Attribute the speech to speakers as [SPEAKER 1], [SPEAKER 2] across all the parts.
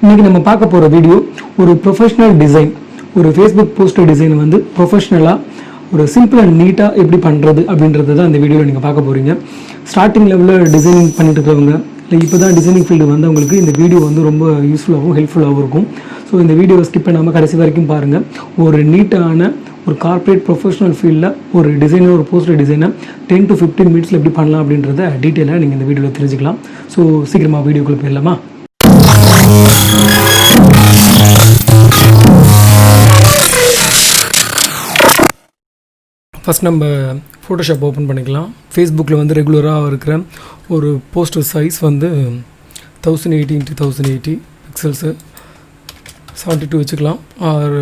[SPEAKER 1] இன்றைக்கி நம்ம பார்க்க போகிற வீடியோ ஒரு ப்ரொஃபஷ்னல் டிசைன், ஒரு ஃபேஸ்புக் போஸ்டர் டிசைன் வந்து ப்ரொஃபஷ்னலாக ஒரு சிம்பிள் அண்ட் நீட்டாக எப்படி பண்ணுறது அப்படின்றது தான் இந்த வீடியோவில் நீங்கள் பார்க்க போகிறீங்க. ஸ்டார்டிங் லெவலில் டிசைனிங் பண்ணிட்டு இருக்கிறவங்க, இல்லை இப்போ தான் டிசைனிங் ஃபீல்டு வந்தவங்களுக்கு இந்த வீடியோ வந்து ரொம்ப யூஸ்ஃபுல்லாகவும் ஹெல்ப்ஃபுல்லாகவும் இருக்கும். ஸோ இந்த வீடியோவை ஸ்கிப் பண்ணாமல் கடைசி வரைக்கும் பாருங்கள். ஒரு நீட்டான ஒரு கார்ப்பரேட் ப்ரொஃபஷனல் ஃபீல்டில் ஒரு டிசைனர், ஒரு போஸ்டர் டிசைனை 10 to 15 மினிட்ஸில் எப்படி பண்ணலாம் அப்படின்றத டீட்டெயிலாக நீங்கள் இந்த வீடியோவில் தெரிஞ்சுக்கலாம். ஸோ சீக்கிரமாக வீடியோக்குள்ளே போயிடலாமா? ஃபஸ்ட் நம்ம ஃபோட்டோஷாப் ஓப்பன் பண்ணிக்கலாம். ஃபேஸ்புக்கில் வந்து ரெகுலராக இருக்கிற ஒரு போஸ்டர் சைஸ் வந்து 1080 x 1080 பிக்சல்ஸு 72 வச்சுக்கலாம். ஆர்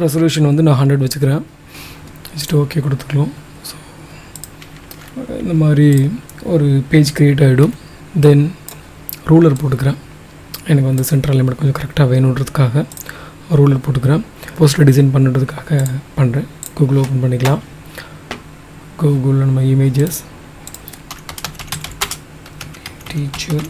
[SPEAKER 1] ரெசல்யூஷன் வந்து நான் 100 வச்சுக்கிறேன். வச்சுட்டு ஓகே கொடுத்துக்கலாம். ஸோ இந்த மாதிரி ஒரு பேஜ் க்ரியேட் ஆகிடும். தென் ரூலர் போட்டுக்கிறேன். எனக்கு வந்து சென்ட்ரல் லிமிட் கொஞ்சம் கரெக்டாக வேணுன்றதுக்காக ரூலர் போட்டுக்கிறேன். போஸ்டர் டிசைன் பண்ணுறதுக்காக பண்ணுறேன். கூகுள் ஓப்பன் பண்ணிக்கலாம். கூகுளில் நம்ம இமேஜஸ் டீச்சர்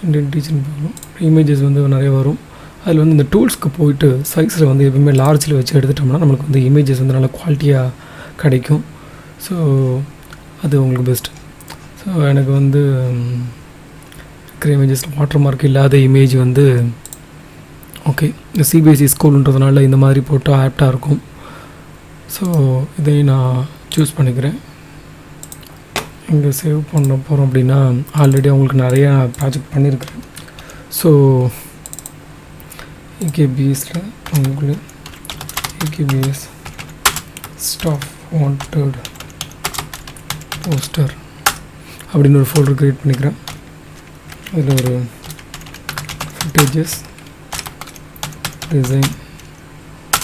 [SPEAKER 1] இண்டியன் டீச்சர்னு போகணும். இமேஜஸ் வந்து நிறைய வரும். அதில் வந்து இந்த டூல்ஸ்க்கு போயிட்டு சைஸில் வந்து எப்பவுமே லார்ஜில் வச்சு எடுத்துட்டோம்னா நம்மளுக்கு வந்து இமேஜஸ் வந்து நல்லா குவாலிட்டியாக கிடைக்கும். ஸோ அது உங்களுக்கு பெஸ்ட்டு. ஸோ எனக்கு வந்து இருக்கிற இமேஜஸில் வாட்டர் மார்க் இல்லாத இமேஜ் வந்து ஓகே. இந்த சிபிஎஸ்சி ஸ்கூலுன்றதுனால இந்த மாதிரி போட்டால் ஆப்டாக இருக்கும். ஸோ இதை நான் சூஸ் பண்ணிக்கிறேன். இங்கே சேவ் பண்ண போகிறோம் அப்படின்னா ஆல்ரெடி அவங்களுக்கு நிறையா ப்ராஜெக்ட் பண்ணியிருக்கிறேன். ஸோ ஏகேபிஎஸில் உங்களுக்கு ஏகேபிஎஸ் ஸ்டாஃப் வாண்டட் போஸ்டர் அப்படின்னு ஒரு ஃபோல்டர் க்ரியேட் பண்ணிக்கிறேன். அதில் ஒரு ஃபுட்டேஜஸ் டிசைன்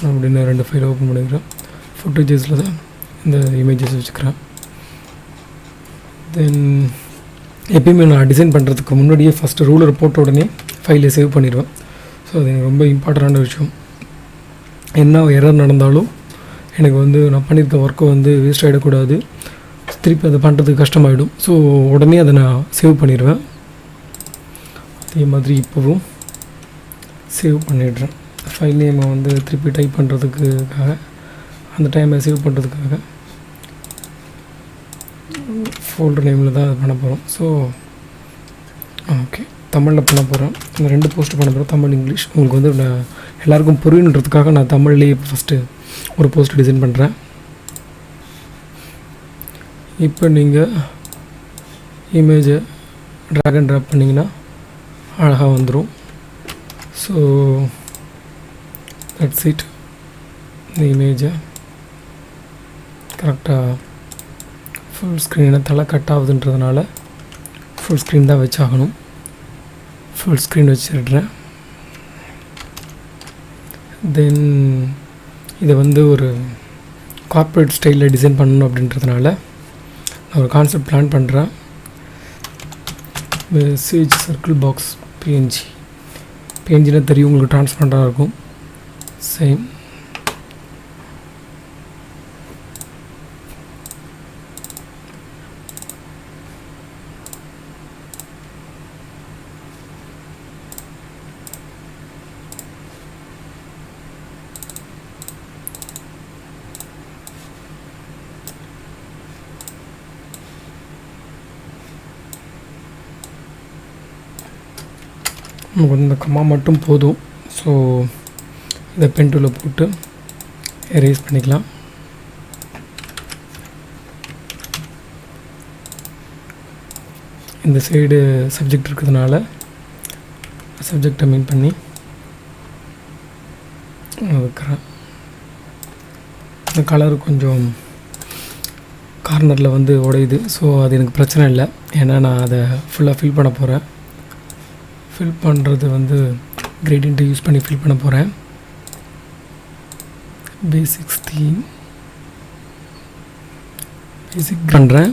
[SPEAKER 1] அப்படின்னு 2 ஃபைல் ஓப்பன் பண்ணிக்கிறேன். ஃபுட்டேஜஸில் தான் இந்த இமேஜஸ் வச்சுக்கிறேன். தென் எப்பயுமே நான் டிசைன் பண்ணுறதுக்கு முன்னாடியே ஃபஸ்ட்டு ரூலர் போட்ட உடனே ஃபைலை சேவ் பண்ணிடுவேன். ஸோ அது எனக்கு ரொம்ப இம்பார்ட்டண்டான விஷயம். என்ன எரர் நடந்தாலும் எனக்கு வந்து நான் பண்ணியிருக்க ஒர்க்கை வந்து வேஸ்ட் ஆகிடக்கூடாது. திருப்பி அதை பண்ணுறதுக்கு கஷ்டமாயிடும். ஸோ உடனே அதை நான் சேவ் பண்ணிடுவேன். அதே மாதிரி இப்போவும் சேவ் பண்ணிடுறேன். ஃபைல் நேமை வந்து திருப்பி டைப் பண்ணுறதுக்காக, அந்த டைமை சேவ் பண்ணுறதுக்காக ஃபோல்டர் நேமில் தான் அது பண்ண போகிறோம். ஸோ ஓகே, தமிழில் பண்ண போகிறேன். இந்த 2 போஸ்ட் பண்ண போகிறேன், தமிழ் இங்கிலீஷ். உங்களுக்கு வந்து நான் எல்லாேருக்கும் புரியணுன்றதுக்காக நான் தமிழ்லேயே ஃபஸ்ட்டு ஒரு போஸ்ட் டிசைன் பண்ணுறேன். இப்போ நீங்கள் இமேஜை ட்ராக் அண்ட் ட்ராப் பண்ணிங்கன்னா அழகாக வந்துடும். So that's it. இந்த இமேஜை கரெக்டாக ஃபுல் ஸ்க்ரீனை தலை கட் ஆகுதுன்றதுனால ஃபுல் ஸ்க்ரீன் தான் வச்சாகணும். ஃபுல் ஸ்க்ரீன் வச்சிடுறேன். தென் இதை வந்து ஒரு கார்ப்பரேட் ஸ்டைலில் டிசைன் பண்ணணும் அப்படின்றதுனால நான் ஒரு கான்செப்ட் பிளான் பண்ணுறேன். மெசேஜ் சர்க்கிள் பாக்ஸ் பிஎன்ஜினா தெரியும் உங்களுக்கு, ட்ரான்ஸ்பரண்ட்டாக இருக்கும். சேம் நமக்கு வந்து இந்த கம்மா மட்டும் போதும். ஸோ இதை பென் டூலில் போட்டு எரேஸ் பண்ணிக்கலாம். இந்த சைடு சப்ஜெக்ட் இருக்கிறதுனால சப்ஜெக்டை மீன் பண்ணி வைக்கிறேன். இந்த கலர் கொஞ்சம் கார்னரில் வந்து உடையுது. ஸோ அது எனக்கு பிரச்சனை இல்லை, ஏன்னா நான் அதை ஃபுல்லாக ஃபில் பண்ண போகிறேன். ஃபில் பண்ணுறது வந்து கிரேடியன்ட்டை யூஸ் பண்ணி ஃபில் பண்ண போகிறேன். பேசிக் பண்ணுறேன்.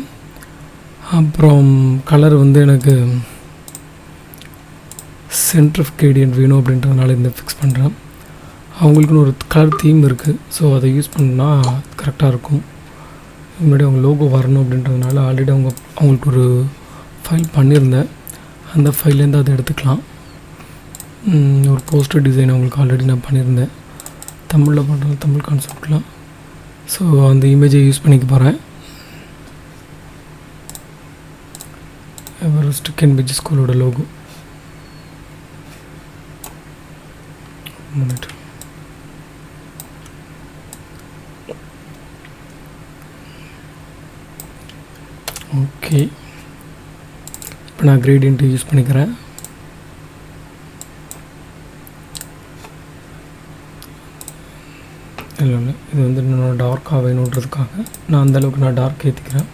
[SPEAKER 1] அப்புறம் கலர் வந்து எனக்கு சென்டர் ஆஃப் கிரேடியன்ட் வேணும் அப்படின்றதுனால இந்த ஃபிக்ஸ் பண்ணுறேன். அவங்களுக்குன்னு ஒரு கலர் தீம் இருக்குது. ஸோ அதை யூஸ் பண்ணால் கரெக்டாக இருக்கும். முன்னாடி அவங்க லோகோ வரணும் அப்படின்றதுனால ஆல்ரெடி அவங்களுக்கு ஒரு ஃபைல் பண்ணியிருந்தேன். அந்த ஃபைல்லேருந்து அதை எடுத்துக்கலாம். ஒரு போஸ்டர் டிசைன் உங்களுக்கு ஆல்ரெடி நான் பண்ணியிருந்தேன், தமிழில் பண்ணுறேன், தமிழ் கான்செப்ட்லாம். ஸோ அந்த இமேஜை யூஸ் பண்ணிக்க போகிறேன். எவரெஸ்ட் கேம்பிரிட்ஜ் ஸ்கூலோட லோகோ. ஓகே, இப்போ நான் கிரேடியன்ட் யூஸ் பண்ணிக்கிறேன். இல்லை இது வந்து இன்னும் டார்க்காக வேணுன்றதுக்காக நான் அந்தளவுக்கு நான் டார்க் ஏற்றிக்கிறேன்.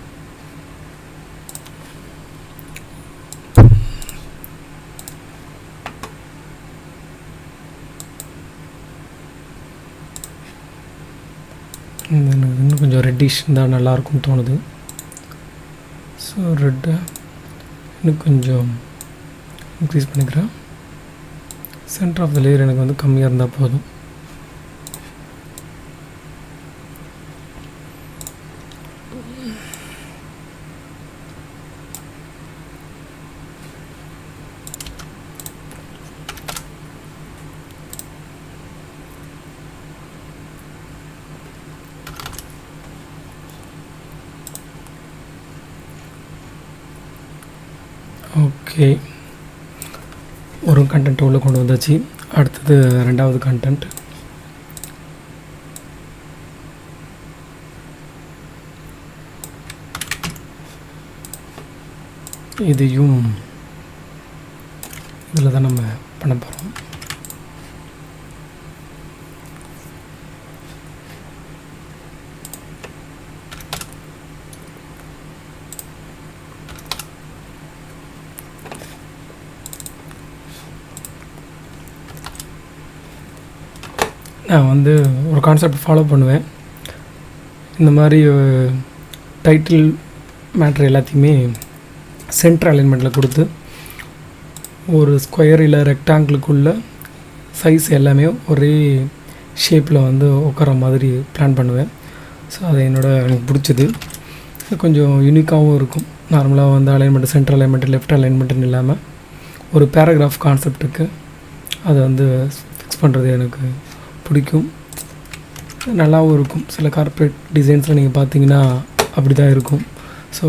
[SPEAKER 1] எனக்கு இன்னும் கொஞ்சம் ரெட்டிஷ் இருந்தால் நல்லாயிருக்கும்னு தோணுது. ஸோ ரெட்டை இன்னும் கொஞ்சம் இன்க்ரீஸ் பண்ணிக்கிறேன். சென்டர் ஆஃப் த லேயர் எனக்கு வந்து கம்மியாக இருந்தால் போதும். ஓகே, ஒரு கண்டென்ட் உள்ள கொண்டு வந்தாச்சு. அடுத்தது ரெண்டாவது கண்டென்ட். இதையும் இதில் தான் நம்ம பண்ண போகிறோம். நான் வந்து ஒரு கான்செப்ட் ஃபாலோ பண்ணுவேன். இந்த மாதிரி டைட்டில் மேட்ரு எல்லாத்தையுமே சென்டர் அலைன்மெண்ட்டில் கொடுத்து ஒரு ஸ்கொயர் இல்லை ரெக்டாங்கிளுக்குள்ள சைஸ் எல்லாமே ஒரே ஷேப்பில் வந்து உட்கார மாதிரி பிளான் பண்ணுவேன். ஸோ அது எனக்கு பிடிச்சது. கொஞ்சம் யூனிக்காகவும் இருக்கும். நார்மலாக வந்து அலைன்மெண்ட் சென்டர் அலைன்மெண்ட் லெஃப்ட் அலைன்மெண்ட்டுன்னு இல்லாமல் ஒரு பேராகிராஃப் கான்செப்ட்டுக்கு அதை வந்து ஃபிக்ஸ் பண்ணுறது எனக்கு பிடிக்கும். நல்லாவும் இருக்கும். சில கார்ப்பரேட் டிசைன்ஸில் நீங்கள் பார்த்தீங்கன்னா அப்படி தான் இருக்கும். ஸோ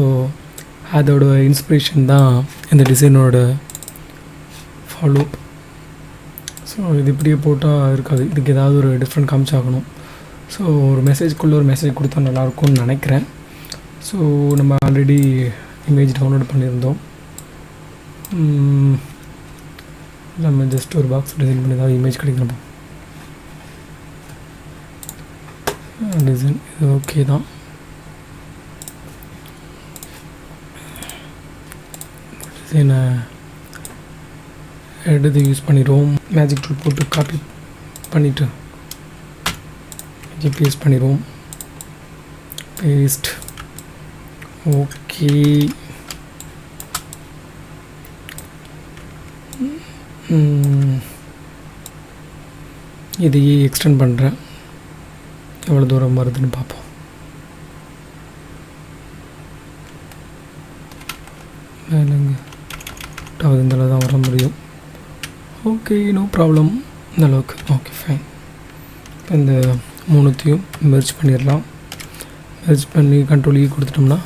[SPEAKER 1] அதோட இன்ஸ்பிரேஷன் தான் இந்த டிசைனோட ஃபாலோ. ஸோ இது இப்படியே போட்டால் இருக்காது, இதுக்கு ஏதாவது ஒரு டிஃப்ரெண்ட் காமிச்சாகணும். ஸோ ஒரு மெசேஜ்குள்ளே ஒரு மெசேஜ் கொடுத்தா நல்லாயிருக்கும்னு நினைக்கிறேன். ஸோ நம்ம ஆல்ரெடி இமேஜ் டவுன்லோட் பண்ணியிருந்தோம். நம்ம ஜஸ்ட் ஒரு பாக்ஸ் டிசைன் பண்ணி தான் இமேஜ் கிடைக்கிறோம். டிசைன் இது ஓகே தான். டிசைனை எடுத்து யூஸ் பண்ணிடுவோம். மேஜிக் டூல் போட்டு காப்பி பண்ணிவிட்டு பேஸ்ட் பண்ணிடுவோம். பேஸ்ட். ஓகே, இதையே எக்ஸ்டெண்ட் பண்ணுறேன். எவ்வளோ தூரம் வருதுன்னு பார்ப்போம். இல்லைங்க, இந்த அளவு தான் வர முடியும். Okay, no problem. இந்த அளவுக்கு ஓகே, ஃபைன். இப்போ இந்த மூணுத்தையும் மெர்ஜ் பண்ணிடலாம். மெர்ஜ் பண்ணி கண்ட்ரோல் ஈ கொடுத்துட்டோம்னா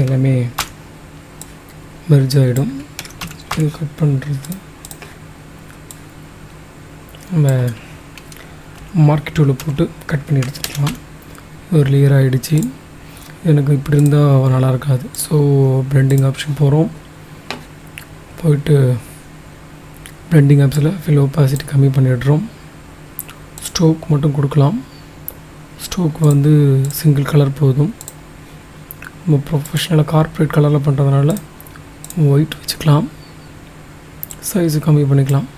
[SPEAKER 1] எல்லாமே மெர்ஜ் ஆகிடும். இது கட் பண்ணுறது நம்ம மார்க்கெட் டூலில் போட்டு கட் பண்ணி எடுத்துக்கலாம். ஒரு லேயர் ஆகிடுச்சு. எனக்கு இப்படி இருந்தால் நல்லா இருக்காது. ஸோ பிளெண்டிங் ஆப்ஷன் போகிறோம். போயிட்டு பிளெண்டிங் ஆப்ஸில் ஃபில் ஒப்பாசிட்டி கம்மி பண்ணிடுறோம். ஸ்ட்ரோக் மட்டும் கொடுக்கலாம். ஸ்ட்ரோக் வந்து சிங்கிள் கலர் போதும். நம்ம ப்ரொஃபஷ்னலாக கார்ப்பரேட் கலரில் பண்ணுறதுனால ஒயிட் வச்சுக்கலாம். சைஸு கம்மி பண்ணிக்கலாம்.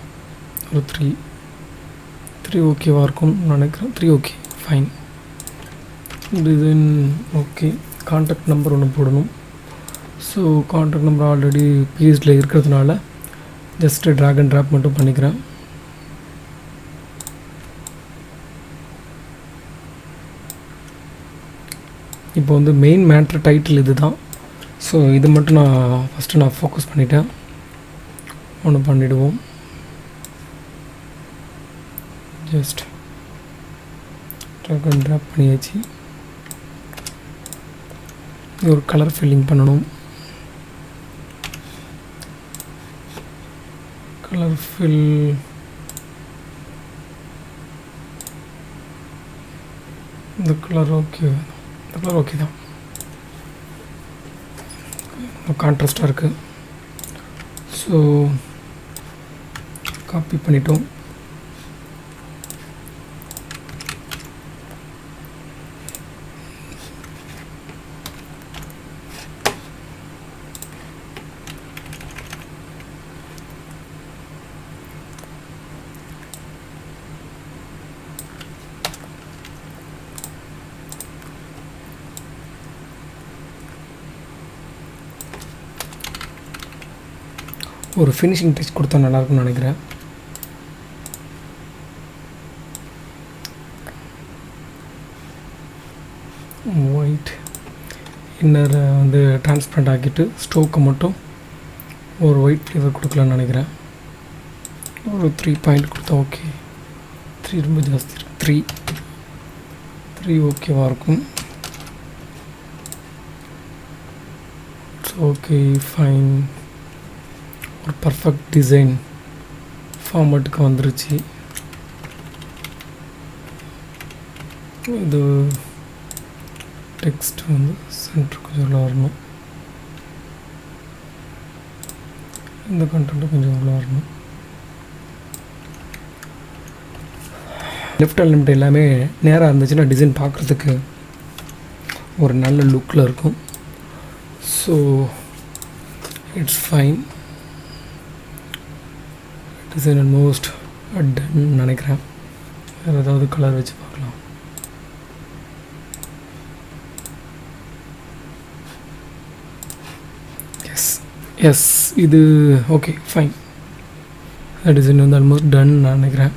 [SPEAKER 1] ஒரு த்ரீ ஓகேவாக இருக்கும்னு நினைக்கிறேன். 3 okay, fine. Design okay. Contact number ஒன்று போடணும். ஸோ கான்டாக்ட் நம்பர் ஆல்ரெடி பேஜில் இருக்கிறதுனால ஜஸ்ட்டு ட்ராக் அண்ட் ட்ராப் மட்டும் பண்ணிக்கிறேன். இப்போ வந்து மெயின் மேட்ரு டைட்டில் இது தான். ஸோ இது மட்டும் நான் ஃபஸ்ட்டு ஃபோக்கஸ் பண்ணிட்டேன். ஒன்று பண்ணிவிடுவோம். ஜஸ்ட் ட்ராக் அண்ட் ட்ராப் பண்ணியாச்சு. ஒரு கலர் ஃபில்லிங் பண்ணணும். கலர் ஃபில் இந்த கலர் ஓகே, இந்த கலர் ஓகே தான், கான்ட்ராஸ்டாக இருக்குது. ஸோ காப்பி பண்ணிட்டோம். ஒரு ஃபினிஷிங் டச் கொடுத்தா நல்லாயிருக்கும்னு நினைக்கிறேன். ஒயிட் இன்னரை வந்து ட்ரான்ஸ்பரண்ட் ஆக்கிட்டு ஸ்ட்ரோக்கை மட்டும் ஒரு ஒயிட் ஃப்ளேவர் கொடுக்கலான்னு நினைக்கிறேன். ஒரு 3 பாயிண்ட் கொடுத்தா ஓகே. 3 ரொம்ப ஜாஸ்தி இருக்குது. 3 ஓகேவாக இருக்கும். Okay fine. ஒரு பர்ஃபெக்ட் டிசைன் ஃபார்மேட்டுக்கு வந்துருச்சு. இது டெக்ஸ்ட் வந்து சென்டர் கொஞ்சம் உள்ள வரணும். இந்த கண்டென்ட்டும் கொஞ்சம் உள்ள வரணும். லெஃப்ட் அண்ட் லிமிட் எல்லாமே நேராக இருந்துச்சுன்னா டிசைன் பார்க்குறதுக்கு ஒரு நல்ல லுக்கில் இருக்கும். So it's fine. Design almost done நினைக்கிறேன். வேறு ஏதாவது கலர் வச்சு பார்க்கலாம். எஸ் இது ஓகே ஃபைன். டிசைன் வந்து ஆல்மோஸ்ட் டன் நினைக்கிறேன்.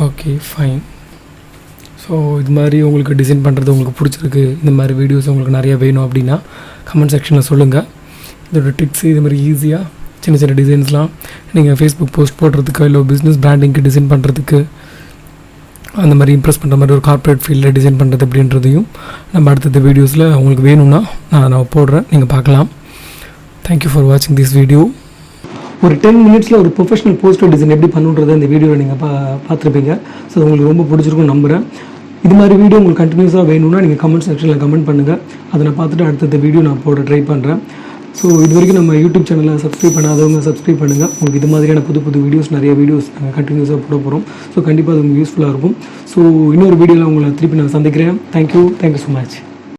[SPEAKER 1] Okay fine. ஸோ இது மாதிரி உங்களுக்கு டிசைன் பண்ணுறது உங்களுக்கு பிடிச்சிருக்கு, இந்த மாதிரி வீடியோஸ் உங்களுக்கு நிறையா வேணும் அப்படின்னா கமெண்ட் செக்ஷனில் சொல்லுங்கள். இதோட ட்ரிக்ஸு இது மாதிரி ஈஸியாக சின்ன சின்ன டிசைன்ஸ்லாம் நீங்கள் ஃபேஸ்புக் போஸ்ட் போடுறதுக்கு இல்லை பிஸ்னஸ் பிராண்டிங்க்கு டிசைன் பண்ணுறதுக்கு, அந்த மாதிரி இம்ப்ரெஸ் பண்ணுற மாதிரி ஒரு கார்ப்பரேட் ஃபீல்டில் டிசைன் பண்ணுறது அப்படின்றதையும் நம்ம அடுத்தடுத்த வீடியோஸில் உங்களுக்கு வேணும்னா நான் போடுறேன், நீங்கள் பார்க்கலாம். தேங்க்யூ ஃபார் வாட்சிங் திஸ் வீடியோ. ஒரு 10 மினிட்ஸில் ஒரு ப்ரொஃபஷனல் போஸ்டர் டிசைன் எப்படி பண்ணுன்றதை இந்த வீடியோவில் நீங்கள் பார்த்துருப்பீங்க. ஸோ உங்களுக்கு ரொம்ப பிடிச்சிருக்கும்னு நம்புகிறேன். இது மாதிரி வீடியோ உங்களுக்கு கண்டினியூஸாக வேணும்னா நீங்கள் கமெண்ட் செக்ஷனில் கமெண்ட் பண்ணுங்கள். அதை நான் பார்த்துட்டு அடுத்தடுத்த வீடியோ நான் போட ட்ரை பண்ணுறேன். ஸோ இது வரைக்கும் நம்ம யூடியூப் சேனலை சப்ஸ்கிரைப் பண்ணாதவங்க சப்ஸ்கிரைப் பண்ணுங்கள். உங்களுக்கு இது மாதிரியான புது வீடியோஸ் நிறைய வீடியோஸ் நாங்கள் கண்டினியூஸாக போட போகிறோம். ஸோ கண்டிப்பாக அது உங்களுக்கு யூஸ்ஃபுல்லாக இருக்கும். ஸோ இன்னொரு வீடியோவில் உங்களை திருப்பி நான் சந்திக்கிறேன். Thank you so much.